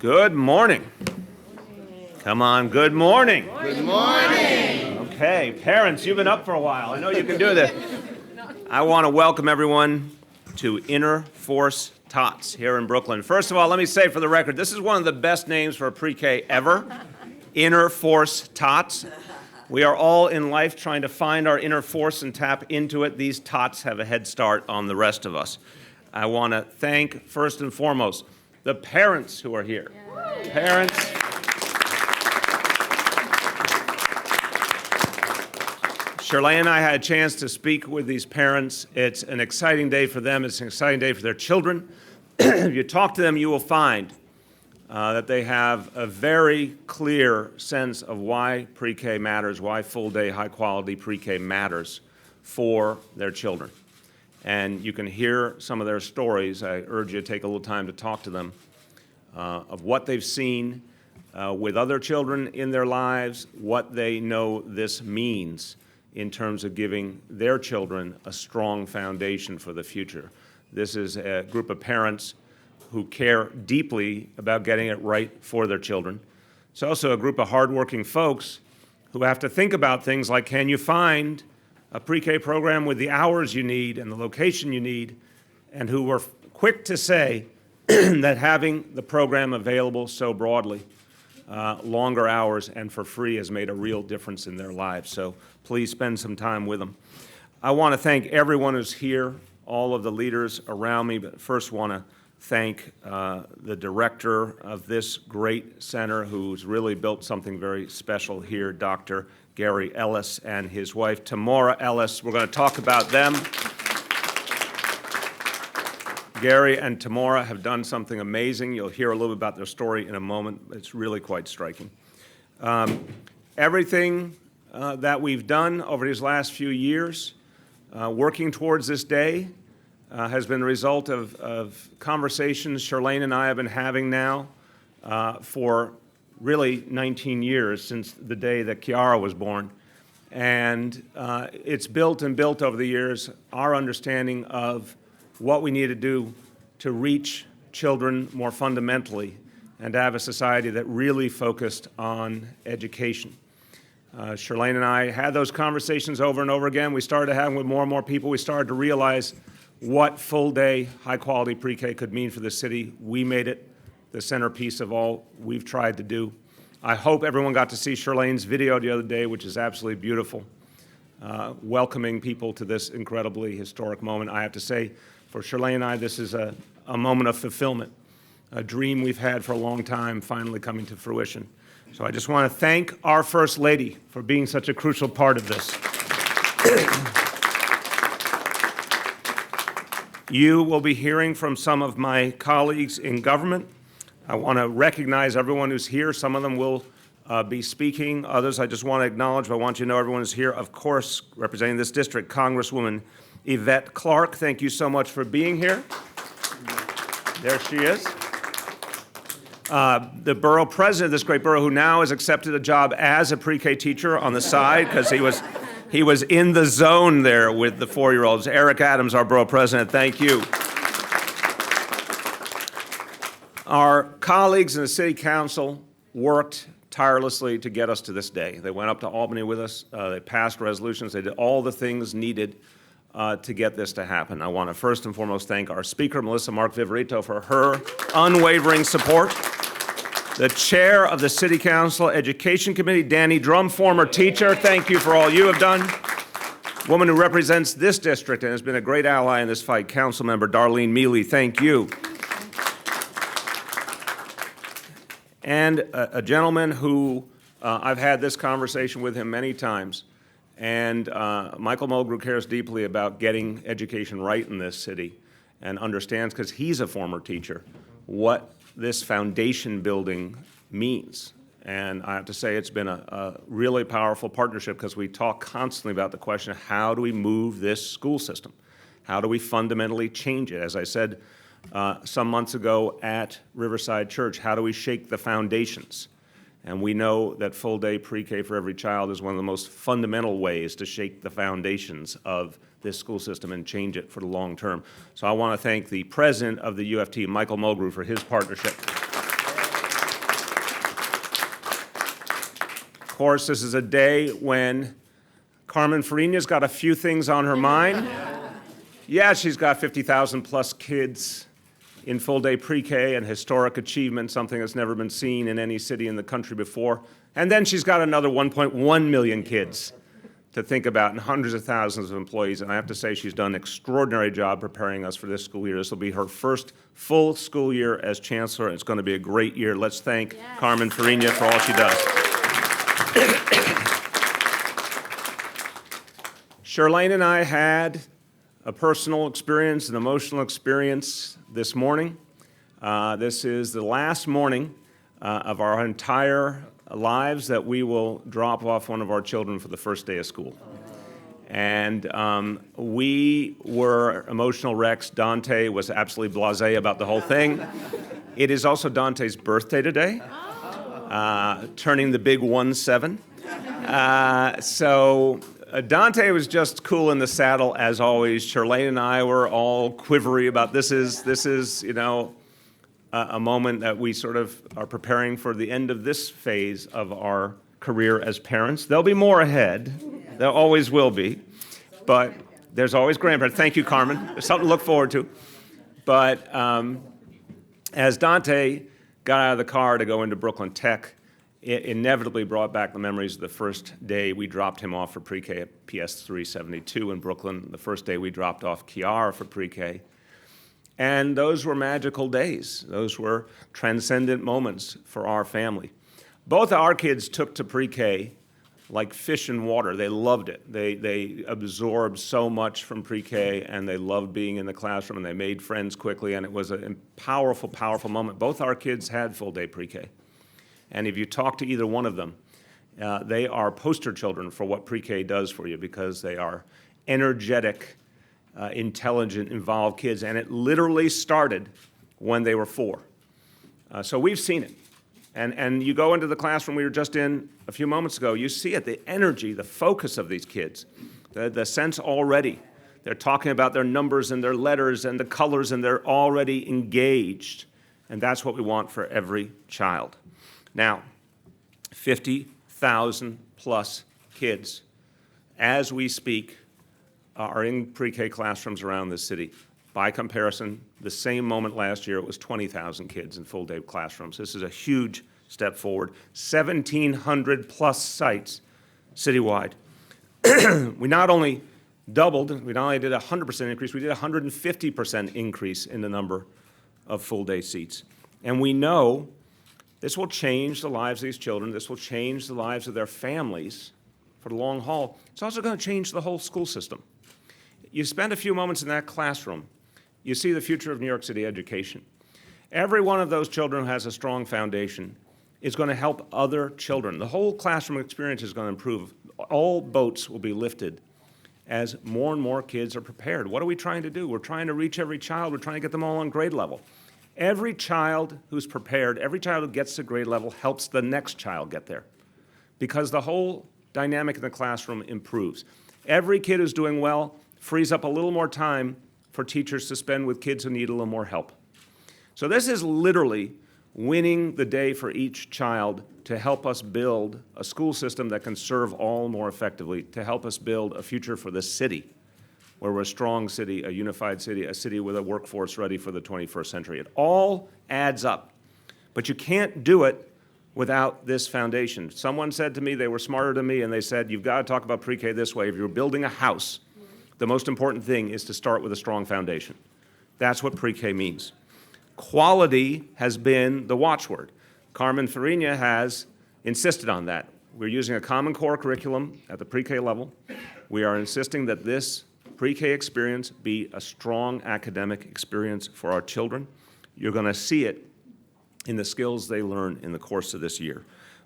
Good morning. Come on, good morning. Good morning. Okay, parents, you've been up for a while. I know you can do this. I want to welcome everyone to Inner Force Tots here in Brooklyn. First of all, let me say for the record, this is one of the best names for a pre-K ever. Inner Force Tots. We are all in life trying to find our inner force and tap into it. These tots have a head start on the rest of us. I want to thank, first and foremost, the parents who are here. Parents. Shirley and I had a chance to speak with these parents. It's an exciting day for them. It's an exciting day for their children. If you talk to them, you will find that they have a very clear sense of why pre-K matters, why full-day, high-quality pre-K matters for their children. And you can hear some of their stories. I urge you to take a little time to talk to them of what they've seen with other children in their lives, what they know this means in terms of giving their children a strong foundation for the future. This is a group of parents who care deeply about getting it right for their children. It's also a group of hardworking folks who have to think about things like, can you find a pre-K program with the hours you need and the location you need, and who were quick to say that having the program available so broadly, longer hours and for free, has made a real difference in their lives. So please spend some time with them. I want to thank everyone who's here, all of the leaders around me, but first want to thank the director of this great center who's really built something very special here, Dr. Gary Ellis and his wife, Tamora Ellis. We're going to talk about them. Gary and Tamora have done something amazing. You'll hear a little bit about their story in a moment. It's really quite striking. Everything that we've done over these last few years, working towards this day, has been a result of conversations Charlene and I have been having now for really 19 years, since the day that Kiara was born. And it's built and built over the years our understanding of what we need to do to reach children more fundamentally and to have a society that really focused on education. Charlene and I had those conversations over and over again. We started having with more and more people. We started to realize what full-day, high-quality pre-K could mean for the city. We made it the centerpiece of all we've tried to do. I hope everyone got to see Charlene's video the other day, which is absolutely beautiful, welcoming people to this incredibly historic moment. I have to say, for Charlene and I, this is a moment of fulfillment, a dream we've had for a long time finally coming to fruition. So I just want to thank our First Lady for being such a crucial part of this. You will be hearing from some of my colleagues in government. I want to recognize everyone who's here. Some of them will be speaking. Others I just want to acknowledge, but I want you to know everyone is here. Of course, representing this district, Congresswoman Yvette Clarke. Thank you so much for being here. There she is. The borough president of this great borough, who now has accepted a job as a pre-K teacher on the side because he was in the zone there with the 4-year-olds. Eric Adams, our borough president, thank you. Our colleagues in the city council worked tirelessly to get us to this day. They went up to Albany with us. They passed resolutions. They did all the things needed to get this to happen. I want to first and foremost thank our speaker, Melissa Mark Viverito, for her unwavering support. The chair of the City Council Education Committee, Danny Drum, former teacher, thank you for all you have done. Woman who represents this district and has been a great ally in this fight, Councilmember Darlene Mealy, thank you. And a gentleman who I've had this conversation with him many times, and Michael Mulgrew cares deeply about getting education right in this city and understands, because he's a former teacher, what this foundation building means. And I have to say it's been a really powerful partnership, because we talk constantly about the question of how do we move this school system? How do we fundamentally change it? As I said some months ago at Riverside Church, how do we shake the foundations? And we know that full-day pre-K for every child is one of the most fundamental ways to shake the foundations of this school system and change it for the long term. So I want to thank the president of the UFT, Michael Mulgrew, for his partnership. Of course, this is a day when Carmen Farina's got a few things on her mind. Yeah, she's got 50,000 plus kids in full-day pre-K, and historic achievement, something that's never been seen in any city in the country before. And then she's got another 1.1 million kids to think about and hundreds of thousands of employees. And I have to say she's done an extraordinary job preparing us for this school year. This will be her first full school year as chancellor. It's going to be a great year. Let's thank Carmen Farina for all she does. Charlene and I had a personal experience, an emotional experience this morning. This is the last morning of our entire lives that we will drop off one of our children for the first day of school. And we were emotional wrecks. Dante was absolutely blasé about the whole thing. It is also Dante's birthday today, turning the big 1-7. So Dante was just cool in the saddle as always. Charlene and I were all quivery about this is a moment that we sort of are preparing for the end of this phase of our career as parents. There'll be more ahead. There always will be. But there's always grandparents. Thank you, Carmen. There's something to look forward to. But as Dante got out of the car to go into Brooklyn Tech, it inevitably brought back the memories of the first day we dropped him off for pre-K at PS 372 in Brooklyn, the first day we dropped off Kiara for pre-K. And those were magical days. Those were transcendent moments for our family. Both our kids took to pre-K like fish in water. They loved it. They absorbed so much from pre-K, and they loved being in the classroom, and they made friends quickly, and it was a powerful, powerful moment. Both our kids had full-day pre-K. And if you talk to either one of them, they are poster children for what pre-K does for you, because they are energetic, intelligent, involved kids. And it literally started when they were 4. So we've seen it. And you go into the classroom we were just in a few moments ago, you see it, the energy, the focus of these kids, the sense already. They're talking about their numbers and their letters and the colors, and they're already engaged. And that's what we want for every child. Now, 50,000 plus kids, as we speak, are in pre-K classrooms around the city. By comparison, the same moment last year, it was 20,000 kids in full-day classrooms. This is a huge step forward. 1,700 plus sites citywide. We not only doubled, we not only did a 100% increase, we did a 150% increase in the number of full-day seats. And we know this will change the lives of these children. This will change the lives of their families for the long haul. It's also going to change the whole school system. You spend a few moments in that classroom, you see the future of New York City education. Every one of those children who has a strong foundation is going to help other children. The whole classroom experience is going to improve. All boats will be lifted as more and more kids are prepared. What are we trying to do? We're trying to reach every child. We're trying to get them all on grade level. Every child who's prepared, every child who gets to grade level helps the next child get there, because the whole dynamic in the classroom improves. Every kid who's doing well frees up a little more time for teachers to spend with kids who need a little more help. So this is literally winning the day for each child to help us build a school system that can serve all more effectively, to help us build a future for the city, where we're a strong city, a unified city, a city with a workforce ready for the 21st century. It all adds up. But you can't do it without this foundation. Someone said to me, they were smarter than me, and they said, you've got to talk about pre-K this way. If you're building a house, the most important thing is to start with a strong foundation. That's what pre-K means. Quality has been the watchword. Carmen Farina has insisted on that. We're using a Common Core curriculum at the pre-K level. We are insisting that this pre-K experience be a strong academic experience for our children. You're going to see it in the skills they learn in the course of this year.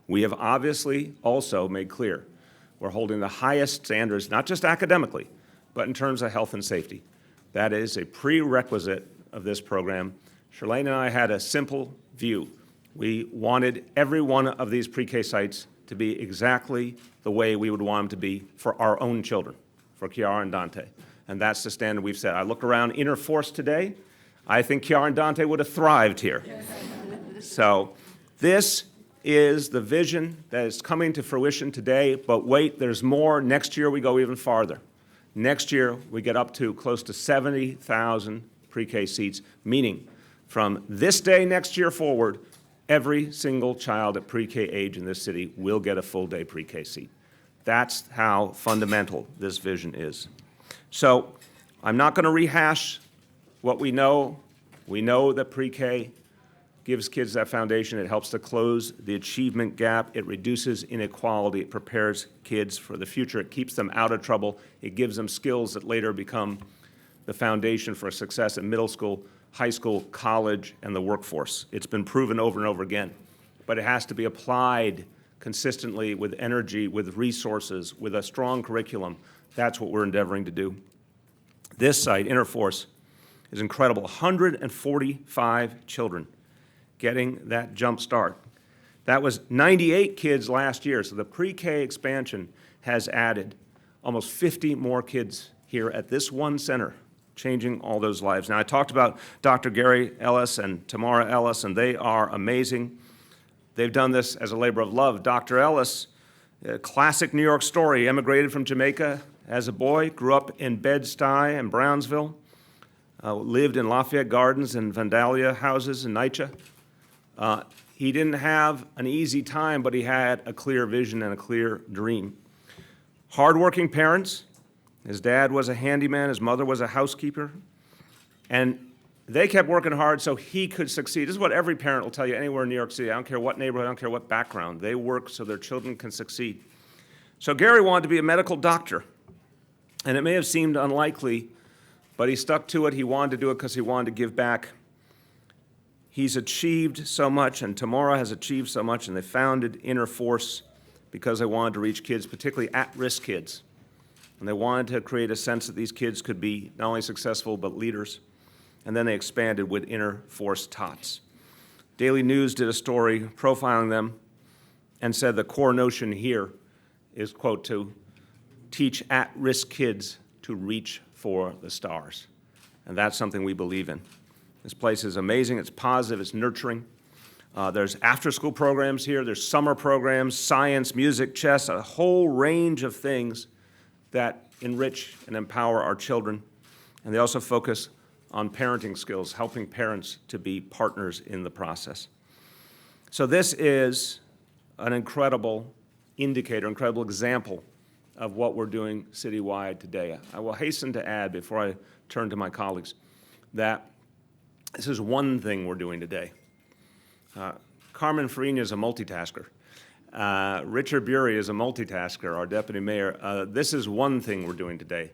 We have obviously also made clear we're holding the highest standards, not just academically, but in terms of health and safety. That is a prerequisite of this program. Charlene and I had a simple view. We wanted every one of these pre-K sites to be exactly the way we would want them to be for our own children, for Kiara and Dante. And that's the standard we've set. I look around Inner Force today. I think Kiara and Dante would have thrived here. So this is the vision that is coming to fruition today, but wait, there's more. Next year we go even farther. Next year we get up to close to 70,000 pre-K seats, meaning from this day next year forward, every single child at pre-K age in this city will get a full-day pre-K seat. That's how fundamental this vision is. So I'm not going to rehash what we know. We know that pre-K gives kids that foundation. It helps to close the achievement gap. It reduces inequality. It prepares kids for the future. It keeps them out of trouble. It gives them skills that later become the foundation for success in middle school, high school, college, and the workforce. It's been proven over and over again. But it has to be applied consistently with energy, with resources, with a strong curriculum. That's what we're endeavoring to do. This site, Interforce, is incredible. 145 children getting that jump start. That was 98 kids last year, so the pre-K expansion has added almost 50 more kids here at this one center, changing all those lives. Now, I talked about Dr. Gary Ellis and Tamara Ellis, and they are amazing. They've done this as a labor of love. Dr. Ellis, a classic New York story, emigrated from Jamaica as a boy, grew up in Bed-Stuy and Brownsville, lived in Lafayette Gardens and Vandalia houses in NYCHA. He didn't have an easy time, but he had a clear vision and a clear dream. Hardworking parents. His dad was a handyman, his mother was a housekeeper, and they kept working hard so he could succeed. This is what every parent will tell you anywhere in New York City. I don't care what neighborhood, I don't care what background. They work so their children can succeed. So Gary wanted to be a medical doctor, and it may have seemed unlikely, but he stuck to it. He wanted to do it because he wanted to give back. He's achieved so much, and Tamara has achieved so much, and they founded Interforce because they wanted to reach kids, particularly at-risk kids. And they wanted to create a sense that these kids could be not only successful, but leaders. And then they expanded with Interforce Tots. Daily News did a story profiling them and said the core notion here is, quote, to teach at-risk kids to reach for the stars. And that's something we believe in. This place is amazing, it's positive, it's nurturing. There's after-school programs here, there's summer programs, science, music, chess, a whole range of things that enrich and empower our children. And they also focus on parenting skills, helping parents to be partners in the process. So this is an incredible indicator, incredible example of what we're doing citywide today. I will hasten to add, before I turn to my colleagues, that this is one thing we're doing today. Carmen Farina is a multitasker. Richard Bury is a multitasker, our deputy mayor. This is one thing we're doing today.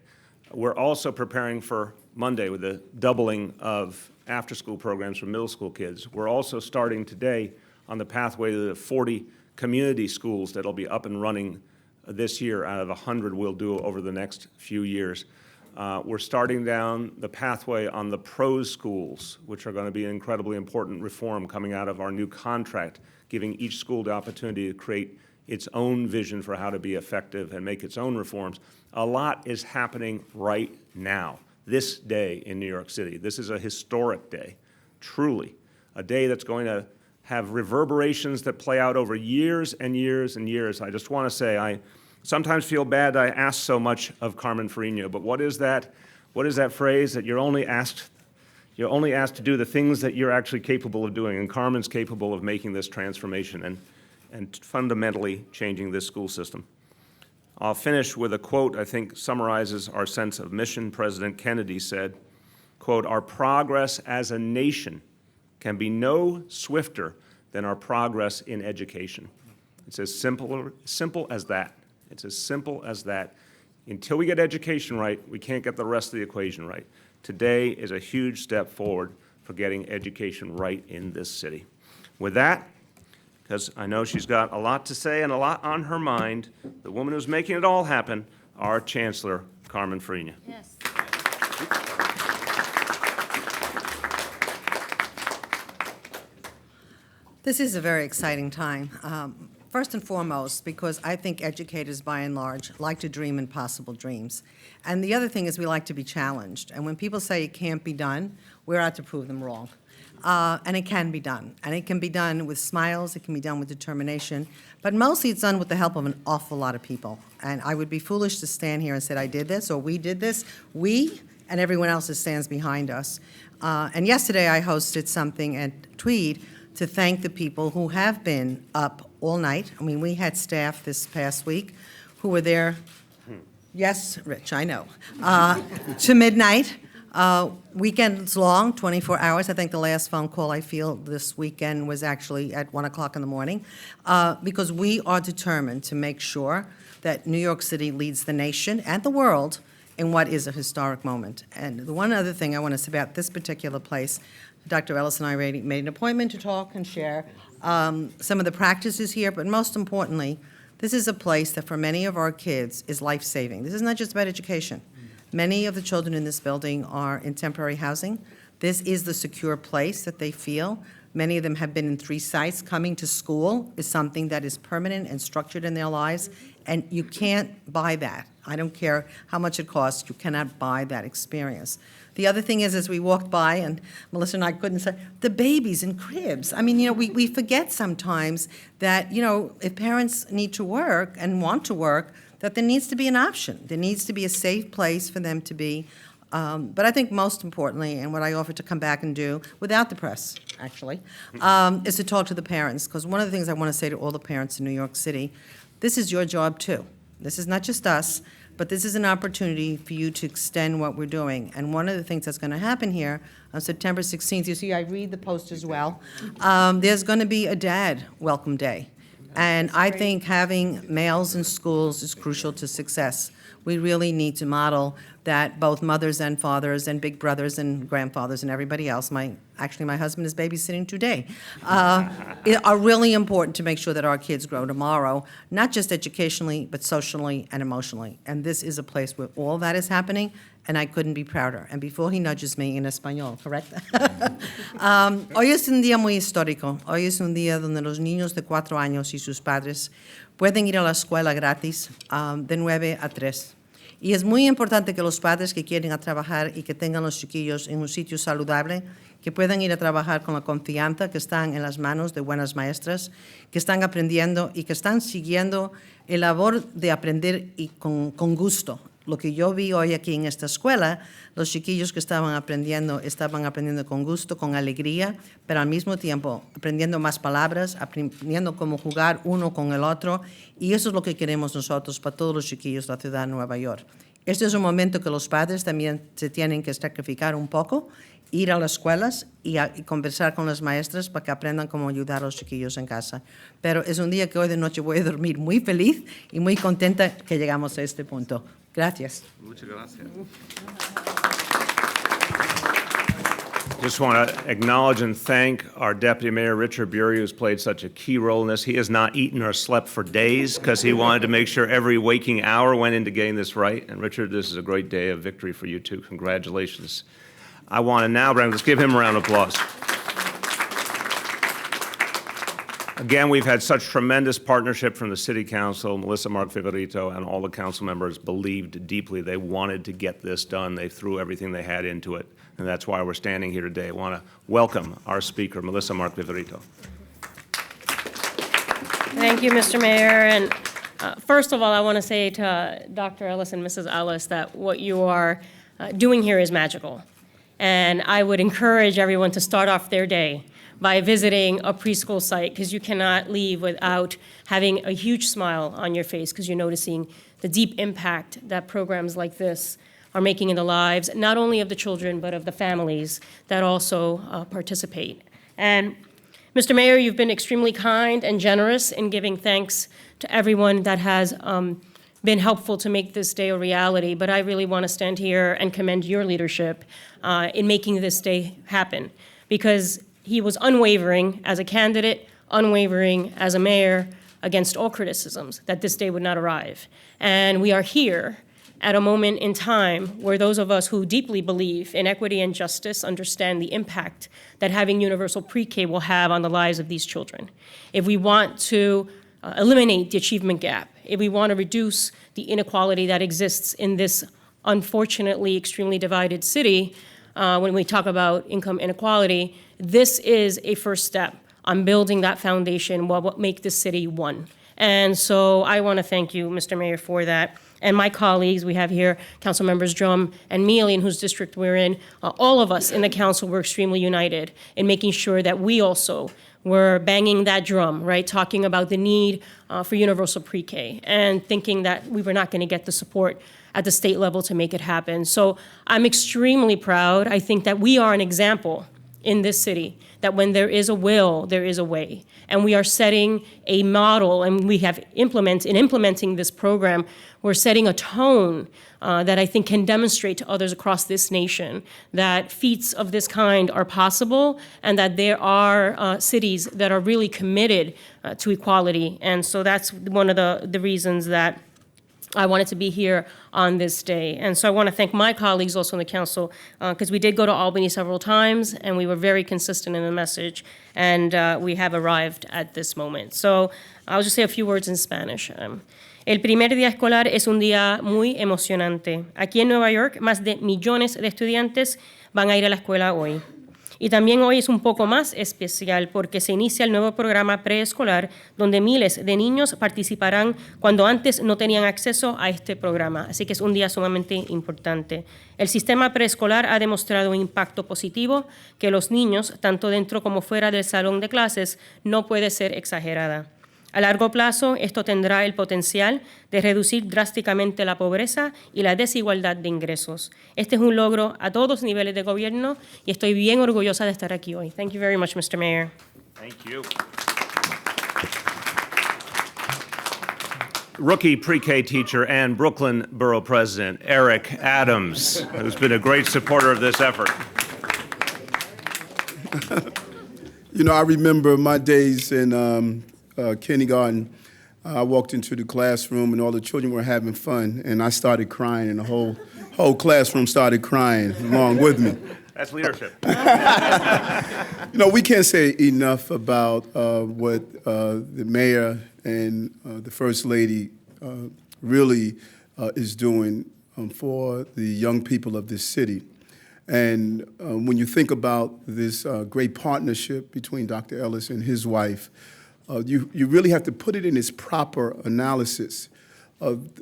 We're also preparing for Monday with the doubling of after-school programs for middle school kids. We're also starting today on the pathway to the 40 community schools that'll be up and running this year out of 100 we'll do over the next few years. We're starting down the pathway on the PROS schools, which are going to be an incredibly important reform coming out of our new contract, giving each school the opportunity to create its own vision for how to be effective and make its own reforms. A lot is happening right now, this day in New York City. This is a historic day, truly, a day that's going to have reverberations that play out over years and years and years. I just want to say, I sometimes feel bad I ask so much of Carmen Farina, but what is that phrase that you're only asked to do the things that you're actually capable of doing, and Carmen's capable of making this transformation and fundamentally changing this school system. I'll finish with a quote I think summarizes our sense of mission. President Kennedy said, quote, "Our progress as a nation can be no swifter than our progress in education." It's as simple as that. It's as simple as that. Until we get education right, we can't get the rest of the equation right. Today is a huge step forward for getting education right in this city. With that, because I know she's got a lot to say and a lot on her mind, the woman who's making it all happen, our Chancellor, Carmen Farina. Yes. This is a very exciting time. First and foremost, because I think educators, by and large, like to dream impossible dreams. And the other thing is we like to be challenged. And when people say it can't be done, we're out to prove them wrong. And it can be done. And it can be done with smiles, it can be done with determination, but mostly it's done with the help of an awful lot of people. And I would be foolish to stand here and say I did this or we did this. We and everyone else that stands behind us. And yesterday I hosted something at Tweed to thank the people who have been up all night. I mean, we had staff this past week who were there, yes, Rich, I know, to midnight. Weekends long, 24 hours. I think the last phone call I feel this weekend was actually at 1 o'clock in the morning, because we are determined to make sure that New York City leads the nation and the world in what is a historic moment. And the one other thing I want to say about this particular place, Dr. Ellis and I already made an appointment to talk and share some of the practices here, but most importantly, this is a place that for many of our kids is life-saving. This is not just about education. Many of the children in this building are in temporary housing. This is the secure place that they feel. Many of them have been in 3 sites. Coming to school is something that is permanent and structured in their lives, and you can't buy that. I don't care how much it costs, you cannot buy that experience. The other thing is, as we walked by, and Melissa and I couldn't say, the babies in cribs. I mean, we forget sometimes that, if parents need to work and want to work, that there needs to be an option. There needs to be a safe place for them to be. But I think most importantly, and what I offer to come back and do, without the press, actually, is to talk to the parents. Because one of the things I want to say to all the parents in New York City, this is your job too. This is not just us, but this is an opportunity for you to extend what we're doing. And one of the things that's going to happen here on September 16th, you see I read the post as well, there's going to be a dad welcome day. And I think having males in schools is crucial to success. We really need to model that both mothers and fathers and big brothers and grandfathers and everybody else, my husband is babysitting today, are really important to make sure that our kids grow tomorrow, not just educationally, but socially and emotionally. And this is a place where all that is happening, and I couldn't be prouder. And before he nudges me in español, correct? Hoy es un día muy histórico. Hoy es un día donde los niños de 4 años y sus padres pueden ir a la escuela gratis de 9 a 3. Y es muy importante que los padres que quieren a trabajar y que tengan los chiquillos en un sitio saludable, que puedan ir a trabajar con la confianza que están en las manos de buenas maestras, que están aprendiendo y que están siguiendo el labor de aprender y con gusto. Lo que yo vi hoy aquí en esta escuela, los chiquillos que estaban aprendiendo con gusto, con alegría, pero al mismo tiempo aprendiendo más palabras, aprendiendo cómo jugar uno con el otro, y eso es lo que queremos nosotros para todos los chiquillos de la ciudad de Nueva York. Este es un momento que los padres también se tienen que sacrificar un poco, ir a las escuelas y conversar con las maestras para que aprendan cómo ayudar a los chiquillos en casa. Pero es un día que hoy de noche voy a dormir muy feliz y muy contenta que llegamos a este punto. Gracias. Muchas gracias. Just want to acknowledge and thank our Deputy Mayor, Richard Bury, who's played such a key role in this. He has not eaten or slept for days because he wanted to make sure every waking hour went into getting this right. And Richard, this is a great day of victory for you too. Congratulations. I want to now, let's give him a round of applause. Again, we've had such tremendous partnership from the City Council. Melissa Mark Viverito and all the council members believed deeply. They wanted to get this done. They threw everything they had into it, and that's why we're standing here today. I want to welcome our speaker, Melissa Mark Viverito. Thank you, Mr. Mayor. And first of all, I want to say to Dr. Ellis and Mrs. Ellis that what you are doing here is magical. And I would encourage everyone to start off their day by visiting a preschool site, because you cannot leave without having a huge smile on your face, because you're noticing the deep impact that programs like this are making in the lives, not only of the children, but of the families that also participate. And Mr. Mayor, you've been extremely kind and generous in giving thanks to everyone that has been helpful to make this day a reality, but I really want to stand here and commend your leadership in making this day happen, because he was unwavering as a candidate, unwavering as a mayor against all criticisms that this day would not arrive. And we are here at a moment in time where those of us who deeply believe in equity and justice understand the impact that having universal pre-K will have on the lives of these children. If we want to eliminate the achievement gap, if we want to reduce the inequality that exists in this unfortunately extremely divided city, when we talk about income inequality, this is a first step on building that foundation, what make this city one. And so I want to thank you, Mr. Mayor, for that. And my colleagues, we have here Council Members Drum and Mealy, in whose district we're in, all of us in the council were extremely united in making sure that we also were banging that drum, right? Talking about the need for universal pre-K and thinking that we were not going to get the support at the state level to make it happen. So I'm extremely proud. I think that we are an example in this city that when there is a will, there is a way. And we are setting a model, and we have implementing this program, we're setting a tone that I think can demonstrate to others across this nation that feats of this kind are possible and that there are cities that are really committed to equality. And so that's one of the reasons that I wanted to be here on this day. And so I want to thank my colleagues also in the council, because we did go to Albany several times, and we were very consistent in the message, and we have arrived at this moment. So I'll just say a few words in Spanish. El primer día escolar es un día muy emocionante. Aquí en Nueva York, más de millones de estudiantes van a ir a la escuela hoy. Y también hoy es un poco más especial porque se inicia el nuevo programa preescolar donde miles de niños participarán cuando antes no tenían acceso a este programa. Así que es un día sumamente importante. El sistema preescolar ha demostrado un impacto positivo que los niños, tanto dentro como fuera del salón de clases, no puede ser exagerada. A largo plazo, esto tendrá el potencial de reducir drásticamente la pobreza y la desigualdad de ingresos. Este es un logro a todos niveles de gobierno y estoy bien orgullosa de estar aquí hoy. Thank you very much, Mr. Mayor. Thank you. Rookie pre-K teacher and Brooklyn Borough President Eric Adams, who's been a great supporter of this effort. You know, I remember my days in kindergarten. I walked into the classroom and all the children were having fun, and I started crying, and the whole classroom started crying along with me. That's leadership. You know, we can't say enough about what the mayor and the first lady really is doing for the young people of this city. And when you think about this great partnership between Dr. Ellis and his wife, you really have to put it in its proper analysis.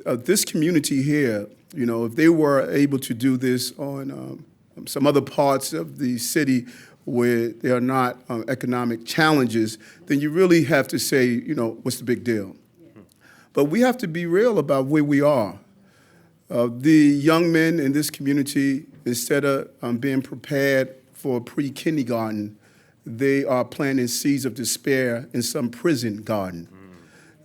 This community here, you know, if they were able to do this on some other parts of the city where there are not economic challenges, then you really have to say, you know, what's the big deal? But we have to be real about where we are. The young men in this community, instead of being prepared for pre-kindergarten, they are planting seeds of despair in some prison garden.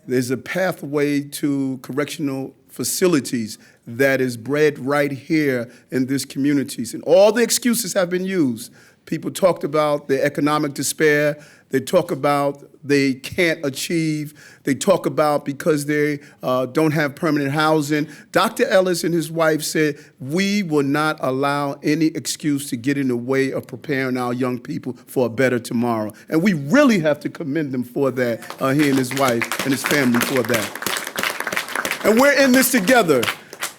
There's a pathway to correctional facilities that is bred right here in this communities. And all the excuses have been used. People talked about the economic despair. They talk about they can't achieve. They talk about because they don't have permanent housing. Dr. Ellis and his wife said, we will not allow any excuse to get in the way of preparing our young people for a better tomorrow. And we really have to commend them for that, he and his wife and his family for that. And we're in this together.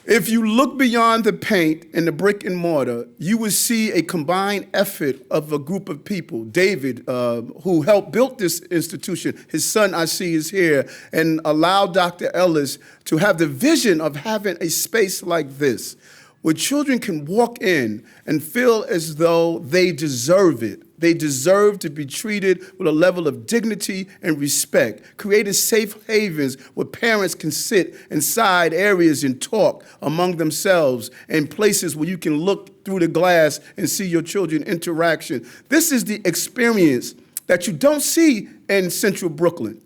If you look beyond the paint and the brick and mortar, you will see a combined effort of a group of people. David, who helped build this institution, his son I see is here, and allowed Dr. Ellis to have the vision of having a space like this, where children can walk in and feel as though they deserve it. They deserve to be treated with a level of dignity and respect. Created safe havens where parents can sit inside areas and talk among themselves, and places where you can look through the glass and see your children interaction. This is the experience that you don't see in Central Brooklyn.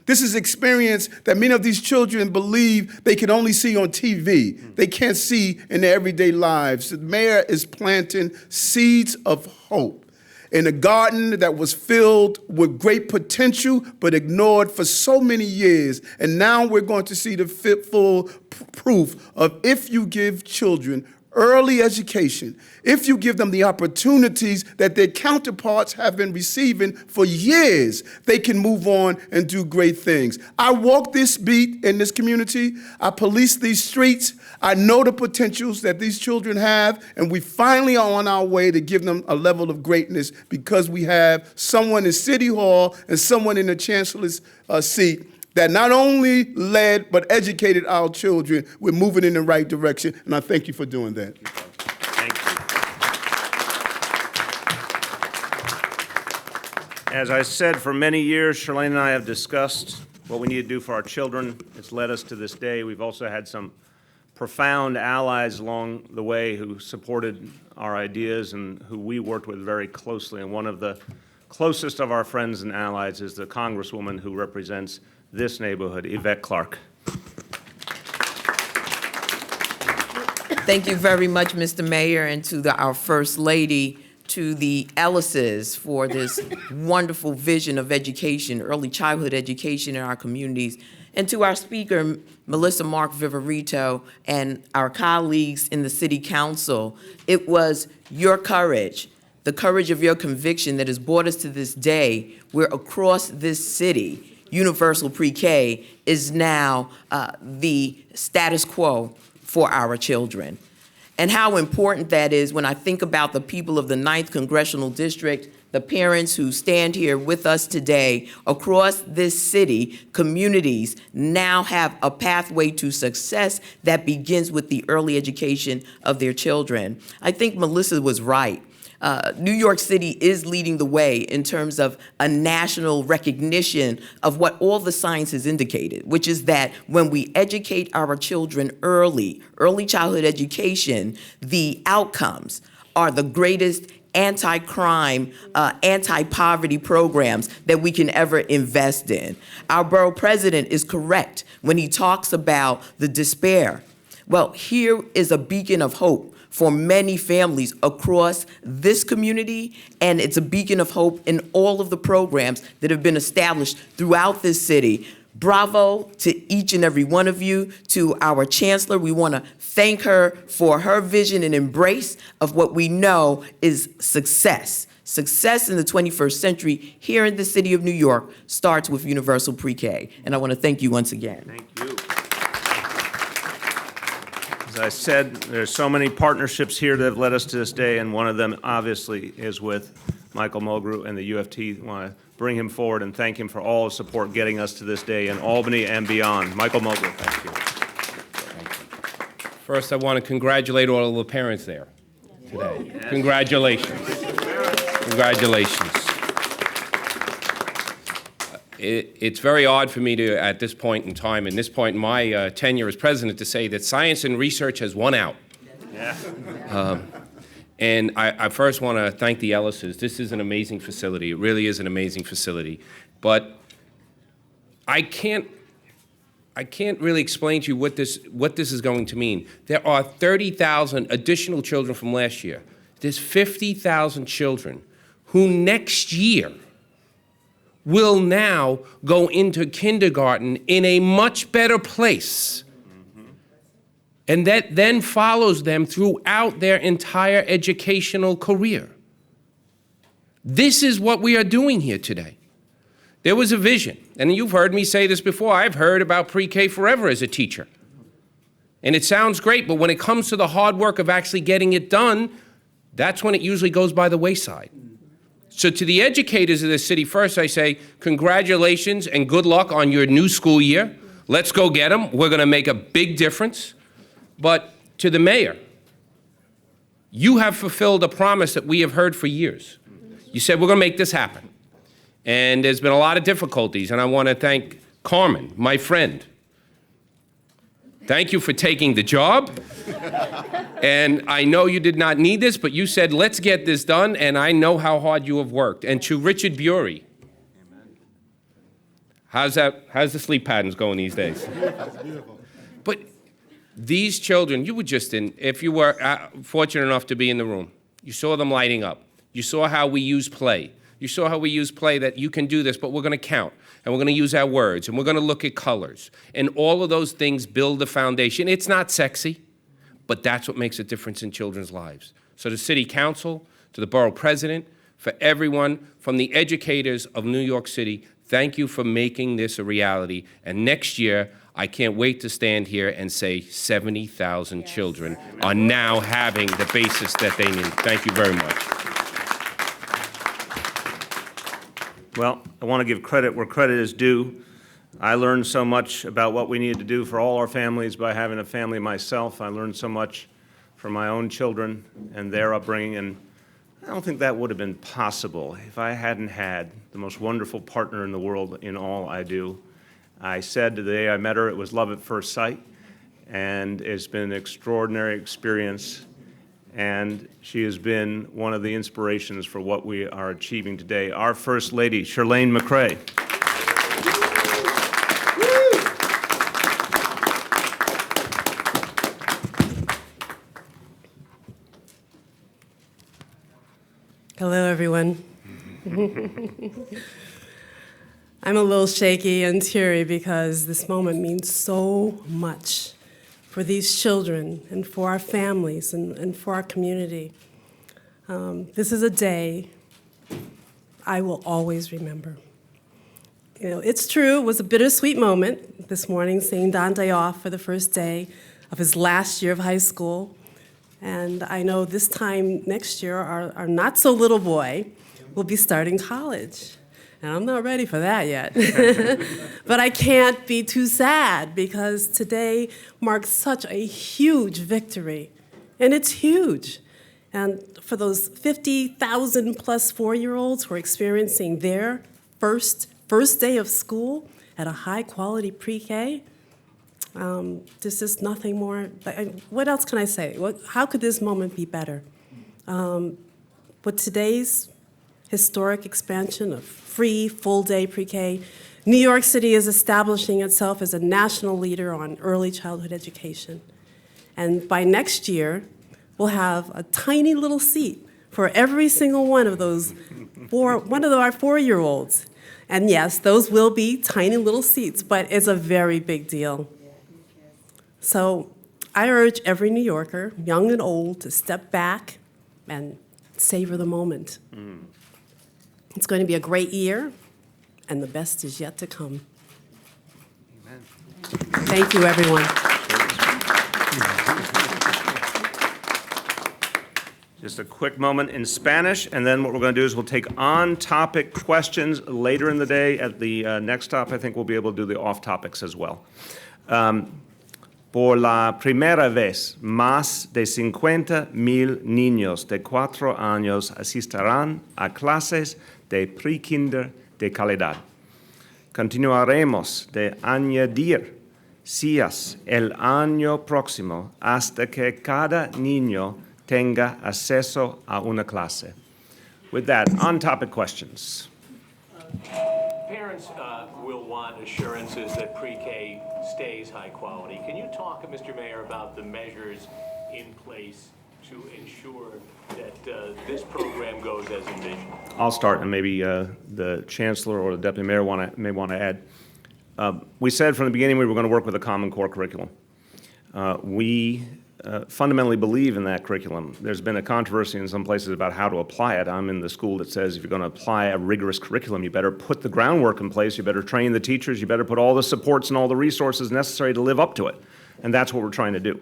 This is experience that many of these children believe they can only see on TV. They can't see in their everyday lives. The mayor is planting seeds of hope in a garden that was filled with great potential but ignored for so many years. And now we're going to see the full proof of if you give children early education, if you give them the opportunities that their counterparts have been receiving for years, they can move on and do great things. I walk this beat in this community. I police these streets. I know the potentials that these children have, and we finally are on our way to give them a level of greatness because we have someone in City Hall and someone in the Chancellor's seat that not only led but educated our children. We're moving in the right direction, and I thank you for doing that. Thank you. As I said, for many years, Charlene and I have discussed what we need to do for our children. It's led us to this day. We've also had some profound allies along the way who supported our ideas and who we worked with very closely. And one of the closest of our friends and allies is the Congresswoman who represents this neighborhood, Yvette Clarke. Thank you very much, Mr. Mayor, and to our First Lady, to the Ellises for this wonderful vision of education, early childhood education in our communities, and to our Speaker, Melissa Mark Viverito, and our colleagues in the City Council. It was your courage, the courage of your conviction that has brought us to this day where across this city, universal pre-K is now the status quo for our children. And how important that is when I think about the people of the 9th Congressional District, the parents who stand here with us today across this city, communities now have a pathway to success that begins with the early education of their children. I think Melissa was right. New York City is leading the way in terms of a national recognition of what all the science has indicated, which is that when we educate our children early childhood education, the outcomes are the greatest anti-crime, anti-poverty programs that we can ever invest in. Our borough president is correct when he talks about the despair. Well, here is a beacon of hope for many families across this community, and it's a beacon of hope in all of the programs that have been established throughout this city. Bravo to each and every one of you. To our Chancellor, we want to thank her for her vision and embrace of what we know is success. Success in the 21st century here in the city of New York starts with universal pre-K, and I want to thank you once again. Thank you. As I said, there's so many partnerships here that have led us to this day, and one of them obviously is with Michael Mulgrew and the UFT. I want to bring him forward and thank him for all his support getting us to this day in Albany and beyond. Michael Mulgrew, thank you. First, I want to congratulate all of the parents there today. Yes. Congratulations. Congratulations. It's very odd for me to, at this point in time, and this point in my tenure as president, to say that science and research has won out. Yeah. And I first want to thank the Ellises. This is an amazing facility. It really is an amazing facility. But I can't really explain to you what this is going to mean. There are 30,000 additional children from last year. There's 50,000 children who next year will now go into kindergarten in a much better place. And that then follows them throughout their entire educational career. This is what we are doing here today. There was a vision, and you've heard me say this before. I've heard about pre-K forever as a teacher. And it sounds great, but when it comes to the hard work of actually getting it done, that's when it usually goes by the wayside. So to the educators of the city, first I say, congratulations and good luck on your new school year. Let's go get them. We're going to make a big difference. But to the mayor, you have fulfilled a promise that we have heard for years. You said, we're going to make this happen. And there's been a lot of difficulties, and I want to thank Carmen, my friend. Thank you for taking the job. And I know you did not need this, but you said, let's get this done, and I know how hard you have worked. And to Richard Bury, how's the sleep patterns going these days? Beautiful. But these children, you were just in, if you were fortunate enough to be in the room, you saw them lighting up. You saw how we use play. You saw how we use play, that you can do this, but we're going to count, and we're going to use our words, and we're going to look at colors. And all of those things build the foundation. It's not sexy, but that's what makes a difference in children's lives. So the City Council, to the Borough President, for everyone, from the educators of New York City, thank you for making this a reality. And next year, I can't wait to stand here and say 70,000 children are now having the basis that they need. Thank you very much. Well, I want to give credit where credit is due. I learned so much about what we needed to do for all our families by having a family myself. I learned so much from my own children and their upbringing, and I don't think that would have been possible if I hadn't had the most wonderful partner in the world in all I do. I said the day I met her, it was love at first sight, and it's been an extraordinary experience, and she has been one of the inspirations for what we are achieving today. Our First Lady, Chirlane McCray. Hello, everyone. I'm a little shaky and teary because this moment means so much for these children and for our families and for our community. This is a day I will always remember. You know, it's true, it was a bittersweet moment this morning, seeing Dante off for the first day of his last year of high school. And I know this time next year, our not-so-little boy will be starting college. And I'm not ready for that yet. But I can't be too sad because today marks such a huge victory. And it's huge. And for those 50,000 plus 4-year-olds who are experiencing their first day of school at a high-quality pre-K, this is nothing more. What else can I say? How could this moment be better? With today's historic expansion of free, full-day pre-K, New York City is establishing itself as a national leader on early childhood education. And by next year, we'll have a tiny little seat for every single one of those our 4-year-olds. And yes, those will be tiny little seats, but it's a very big deal. So I urge every New Yorker, young and old, to step back and savor the moment. It's going to be a great year, and the best is yet to come. Amen. Thank you, everyone. Just a quick moment in Spanish, and then what we're going to do is we'll take on-topic questions later in the day. At the next stop, I think we'll be able to do the off-topics as well. Por la primera vez, más de 50,000 niños de 4 años asistirán a clases de pre-kinder de calidad. Continuaremos de añadir sillas el año próximo hasta que cada niño tenga acceso a una clase. With that, on-topic questions. Parents will want assurances that pre-K stays high quality. Can you talk, Mr. Mayor, about the measures in place to ensure that this program goes as envisioned? I'll start, and maybe the Chancellor or the Deputy Mayor may want to add. We said from the beginning we were going to work with a Common Core curriculum. We fundamentally believe in that curriculum. There's been a controversy in some places about how to apply it. I'm in the school that says if you're going to apply a rigorous curriculum, you better put the groundwork in place, you better train the teachers, you better put all the supports and all the resources necessary to live up to it. And that's what we're trying to do.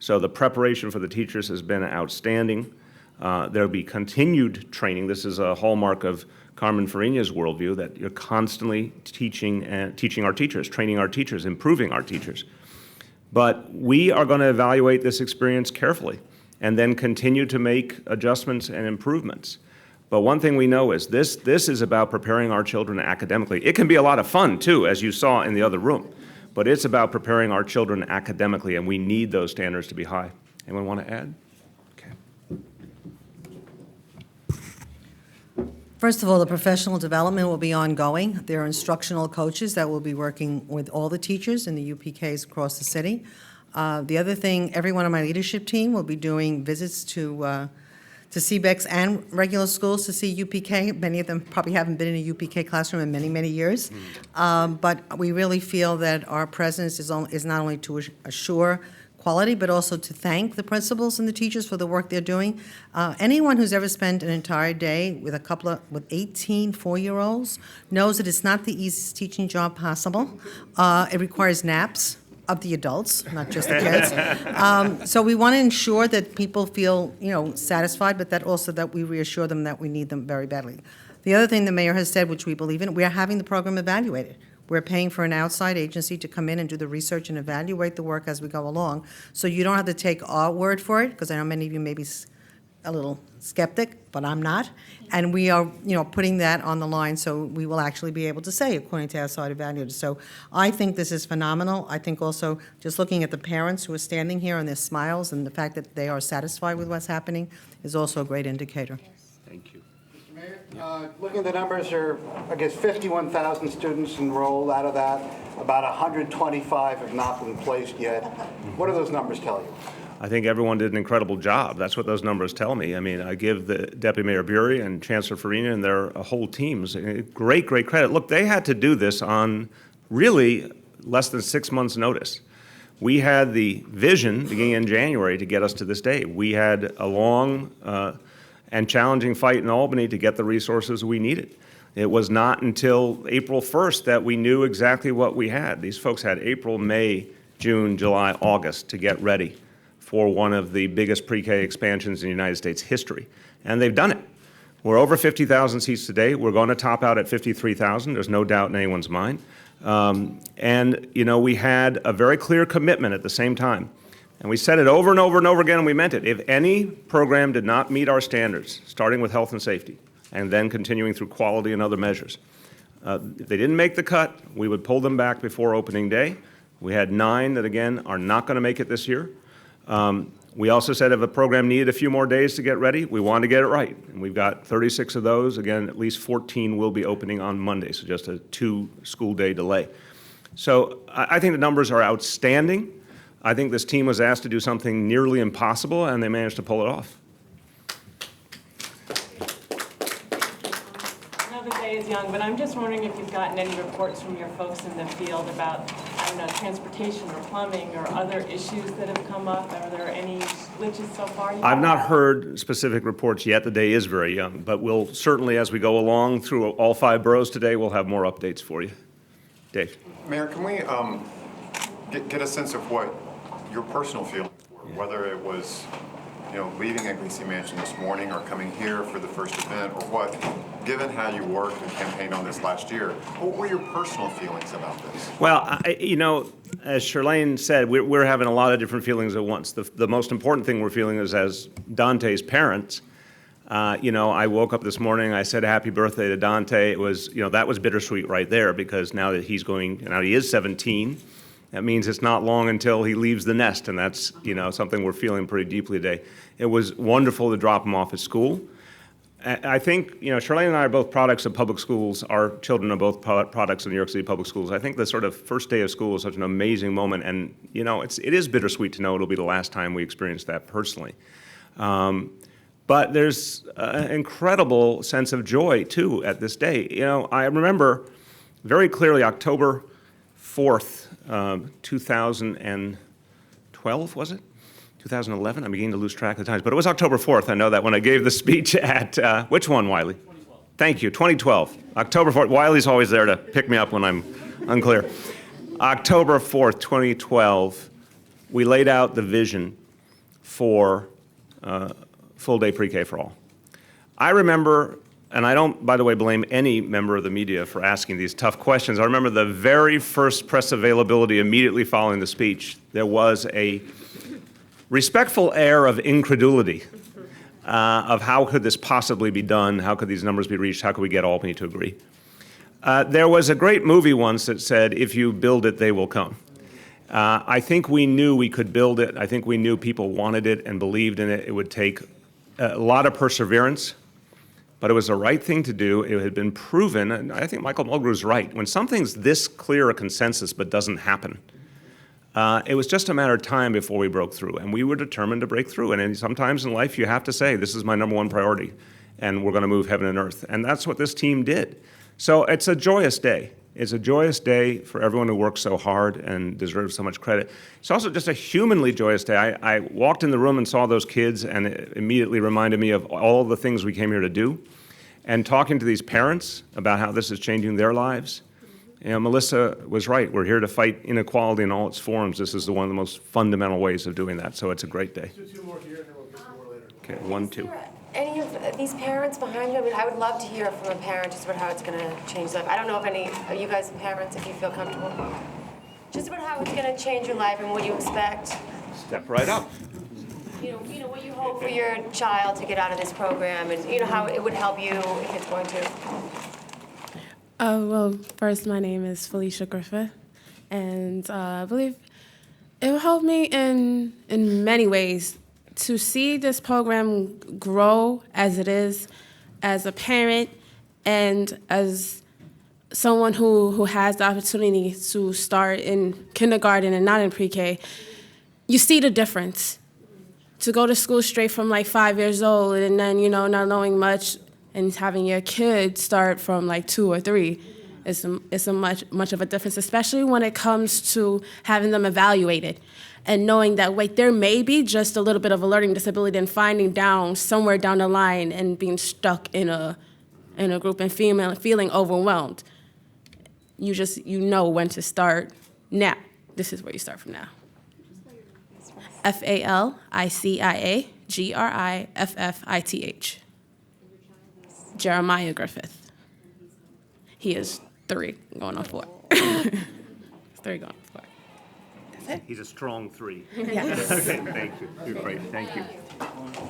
So the preparation for the teachers has been outstanding. There'll be continued training. This is a hallmark of Carmen Farina's worldview, that you're constantly teaching our teachers, training our teachers, improving our teachers. But we are going to evaluate this experience carefully and then continue to make adjustments and improvements. But one thing we know is this is about preparing our children academically. It can be a lot of fun, too, as you saw in the other room. But it's about preparing our children academically, and we need those standards to be high. Anyone want to add? First of all, the professional development will be ongoing. There are instructional coaches that will be working with all the teachers in the UPKs across the city. The other thing, everyone on my leadership team will be doing visits to CBEX and regular schools to see UPK. Many of them probably haven't been in a UPK classroom in many, many years. But we really feel that our presence is not only to assure quality, but also to thank the principals and the teachers for the work they're doing. Anyone who's ever spent an entire day with with 18 4-year-olds knows that it's not the easiest teaching job possible. It requires naps of the adults, not just the kids. So we want to ensure that people feel, satisfied, but that also that we reassure them that we need them very badly. The other thing the mayor has said, which we believe in, we are having the program evaluated. We're paying for an outside agency to come in and do the research and evaluate the work as we go along. So you don't have to take our word for it, because I know many of you may be a little skeptic, but I'm not. And we are, putting that on the line, so we will actually be able to say, according to outside evaluators. So I think this is phenomenal. I think also just looking at the parents who are standing here and their smiles and the fact that they are satisfied with what's happening is also a great indicator. Thank you. Looking at the numbers, there are, I guess, 51,000 students enrolled. Out of that, about 125 have not been placed yet. What do those numbers tell you? I think everyone did an incredible job. That's what those numbers tell me. I mean, I give the Deputy Mayor Bury and Chancellor Farina and their whole teams great credit. Look, they had to do this on really less than 6 months' notice. We had the vision beginning in January to get us to this day. We had a long and challenging fight in Albany to get the resources we needed. It was not until April 1st that we knew exactly what we had. These folks had April, May, June, July, August to get ready for one of the biggest pre-K expansions in United States history. And they've done it. We're over 50,000 seats today. We're going to top out at 53,000. There's no doubt in anyone's mind. We had a very clear commitment at the same time. And we said it over and over and over again, and we meant it. If any program did not meet our standards, starting with health and safety, and then continuing through quality and other measures, if they didn't make the cut, we would pull them back before opening day. We had 9 that, again, are not going to make it this year. We also said if a program needed a few more days to get ready, we wanted to get it right. And we've got 36 of those. Again, at least 14 will be opening on Monday, so just a 2-school-day delay. So I think the numbers are outstanding. I think this team was asked to do something nearly impossible, and they managed to pull it off. Another day is young, but I'm just wondering if you've gotten any reports from your folks in the field about, transportation or plumbing or other issues that have come up. Are there any glitches so far? I've not heard specific reports yet. The day is very young, but we'll certainly, as we go along through all 5 boroughs today, we'll have more updates for you. Dave. Mayor, can we get a sense of what your personal feelings were, whether it was, leaving Eglisi Mansion this morning or coming here for the first event, or what, given how you worked and campaigned on this last year, what were your as feelings about this? Well, as Charlene said, we're having a lot of different feelings at once. The most important thing we're feeling is as Dante's parents. I woke up this morning, I said happy birthday to Dante. It was, that was bittersweet right there, because now that now he is 17, that means it's not long until he leaves the nest, and that's, something we're feeling pretty deeply today. It was wonderful to drop him off at school. I think, Charlene and I are both products of public schools. Our children are both products of New York City public schools. I think the sort of first day of school is such an amazing moment, and, it is bittersweet to know it'll be the last time we experience that personally. But there's an incredible sense of joy, too, at this day. I remember very clearly October 4th, 2012, was it? 2011? I'm beginning to lose track of the times. But it was October 4th, I know that, when I gave the speech at, which one, Wiley? 2012. Thank you, 2012. October 4th. Wiley's always there to pick me up when I'm unclear. October 4th, 2012, we laid out the vision for full-day pre-K for all. I remember, and I don't, by the way, blame any member of the media for asking these tough questions. I remember the very first press availability immediately following the speech, there was a respectful air of incredulity of how could this possibly be done, how could these numbers be reached, how could we get Albany to agree. There was a great movie once that said, if you build it, they will come. I think we knew we could build it. I think we knew people wanted it and believed in it. It would take a lot of perseverance, but it was the right thing to do. It had been proven, and I think Michael Mulgrew's right. When something's this clear a consensus but doesn't happen, it was just a matter of time before we broke through, and we were determined to break through. And sometimes in life you have to say, this is my number one priority, and we're going to move heaven and earth. And that's what this team did. So it's a joyous day. It's a joyous day for everyone who works so hard and deserves so much credit. It's also just a humanly joyous day. I walked in the room and saw those kids, and it immediately reminded me of all the things we came here to do. And talking to these parents about how this is changing their lives, you know, Melissa was right. We're here to fight inequality in all its forms. This is one of the most fundamental ways of doing that, so it's a great day. Two more here, and then we'll get some more later. Okay, 1, 2. Any of these parents behind you? I mean, I would love to hear from a parent just about how it's going to change life. I don't know if any of you guys are parents, if you feel comfortable. Just about how it's going to change your life and what you expect. Step right up. You know what you hope for your child to get out of this program, and how it would help you if it's going to. Well, first, my name is Felicia Griffith, and I believe it will help me in many ways to see this program grow as it is, as a parent and as someone who has the opportunity to start in kindergarten and not in pre-K. You see the difference. To go to school straight from like 5 years old and then, not knowing much and having your kid start from like 2 or 3 is a much of a difference, especially when it comes to having them evaluated and knowing that, wait, there may be just a little bit of a learning disability and finding down somewhere down the line and being stuck in a group and feeling overwhelmed. You know when to start. Now, this is where you start from now. FALICIA GRIFFITH. Jeremiah Griffith. He is 3, going on 4. 3 going on 4. That's it. He's a strong 3. Yes. Okay, thank you. You're great. Thank you.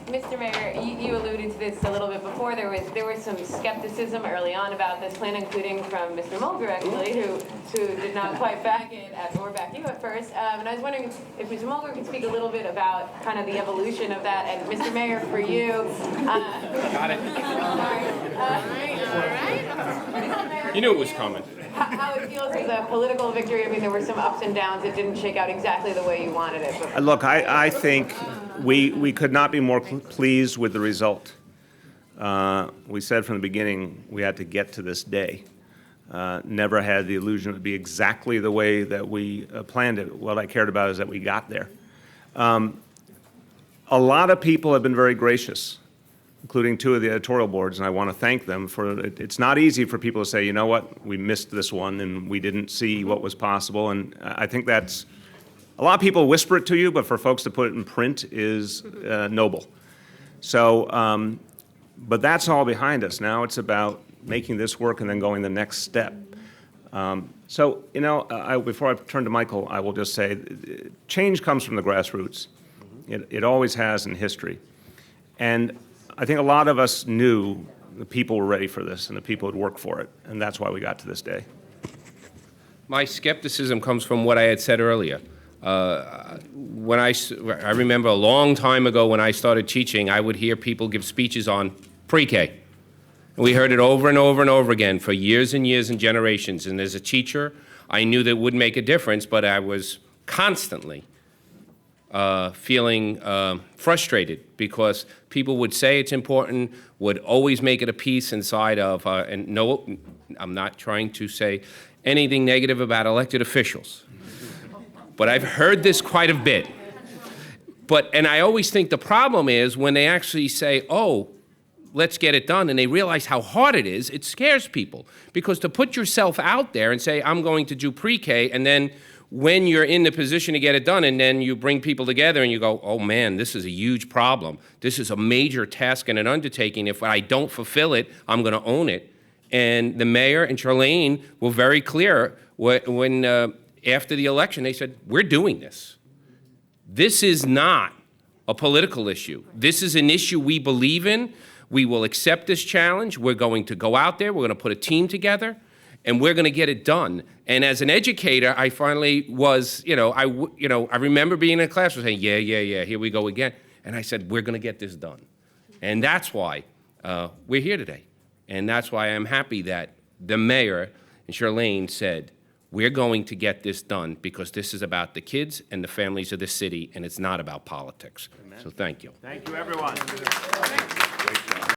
Mr. Mayor, you alluded to this a little bit before. There was some skepticism early on about this plan, including from Mr. Mulger, actually, who did not quite back it or back you at first. And I was wondering if Mr. Mulger could speak a little bit about kind of the evolution of that. And Mr. Mayor, for you, Got it. Sorry. You knew it was coming. How it feels as a political victory. I mean, there were some ups and downs. It didn't shake out exactly the way you wanted it. But Look, I think we could not be more pleased with the result. We said from the beginning we had to get to this day. Never had the illusion it would be exactly the way that we planned it. What I cared about is that we got there. A lot of people have been very gracious, including 2 of the editorial boards, and I want to thank them for it. It's not easy for people to say, you know what, we missed this one and we didn't see what was possible, and I think that's, a lot of people whisper it to you, but for folks to put it in print is noble. So, but that's all behind us. Now it's about making this work and then going the next step. So, before I turn to Michael, I will just say, change comes from the grassroots. It always has in history. And I think a lot of us knew the people were ready for this and the people would work for it, and that's why we got to this day. My skepticism comes from what I had said earlier. When I remember a long time ago when I started teaching, I would hear people give speeches on pre-K. And we heard it over and over and over again for years and years and generations. And as a teacher, I knew that it would make a difference, but I was constantly feeling frustrated because people would say it's important, would always make it a piece inside of, and no, I'm not trying to say anything negative about elected officials, but I've heard this quite a bit. And I always think the problem is when they actually say, oh, let's get it done, and they realize how hard it is, it scares people. Because to put yourself out there and say, I'm going to do pre-K, and then when you're in the position to get it done, and then you bring people together and you go, oh man, this is a huge problem. This is a major task and an undertaking. If I don't fulfill it, I'm gonna own it. And the mayor and Charlene were very clear when after the election, they said, we're doing this. This is not a political issue. This is an issue we believe in. We will accept this challenge. We're going to go out there, we're gonna put a team together, and we're going to get it done. And as an educator, I finally was, I remember being in a class and saying, yeah, here we go again. And I said, we're going to get this done. And that's why we're here today. And that's why I'm happy that the mayor and Charlene said, we're going to get this done because this is about the kids and the families of the city, and it's not about politics. Amen. So thank you. Thank you, everyone.